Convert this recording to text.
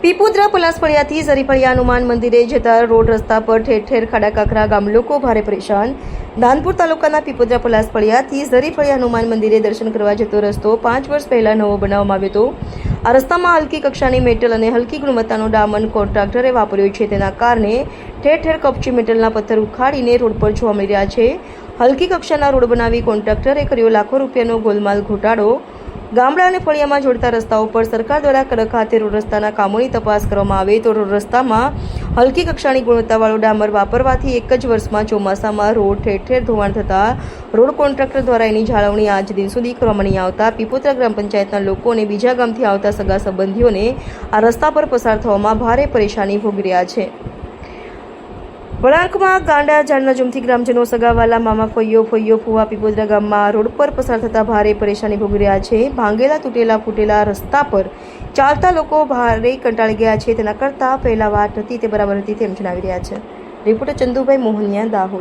પીપોદરા પલાસફળિયાથી ઝરીફળિયા હનુમાન મંદિરે જતા રોડ રસ્તા પર ઠેર ઠેર ખાડા કાકરા, ગામ લોકો ભારે પરેશાન। ધાનપુર તાલુકાના પીપોદરા પલાસફળિયાથી ઝરીફળિયા હનુમાન મંદિરે દર્શન કરવા જતો રસ્તો 5 વર્ષ પહેલા નવો બનાવવામાં આવ્યો હતો। આ રસ્તામાં હલકી કક્ષાની મેટલ અને હલકી ગુણવત્તાનો ડામર કોન્ટ્રાક્ટરે વાપર્યો છે, તેના કારણે ઠેર ઠેર કપચી મેટલના પથ્થર ઉખાડીને રોડ પર જોવા મળી રહ્યા છે। હલકી કક્ષાના રોડ બનાવી કોન્ટ્રાક્ટરે કર્યો લાખો રૂપિયાનો ગોલમાલ ઘોટાળો। ગામડા અને ફળિયામાં જોડતા રસ્તાઓ પર સરકાર દ્વારા કડક હાથે રોડ રસ્તાના કામોની તપાસ કરવામાં આવે તો રોડ રસ્તામાં હલકી કક્ષાની ગુણવત્તાવાળો ડામર વાપરવાથી એક જ વર્ષમાં ચોમાસામાં રોડ ઠેર ઠેર ધોવાણ થતા રોડ કોન્ટ્રાક્ટર દ્વારા એની જાળવણી આજ દિન સુધી કરવામાં નહીં આવતા પીપોદરા ગ્રામ પંચાયતના લોકો અને બીજા ગામથી આવતા સગા સંબંધીઓને આ રસ્તા પર પસાર થવામાં ભારે પરેશાની ભોગવી રહ્યા છે। વળાંકમાં ગાંડા ઝાડના ઝૂમથી ગ્રામજનો સગાવાલા, મામા, ફોઈયો, ફુવા પીપોદરા ગામમાં રોડ પર પસાર થતા ભારે પરેશાની ભોગવી રહ્યા છે। ભાંગેલા, તૂટેલા, ફૂટેલા રસ્તા પર ચાલતા લોકો ભારે કંટાળી ગયા છે। તેના કરતાં પહેલા વાત હતી તે બરાબર હતી તેમ જણાવી રહ્યા છે। રિપોર્ટર ચંદુભાઈ મોહનિયા, દાહોદ।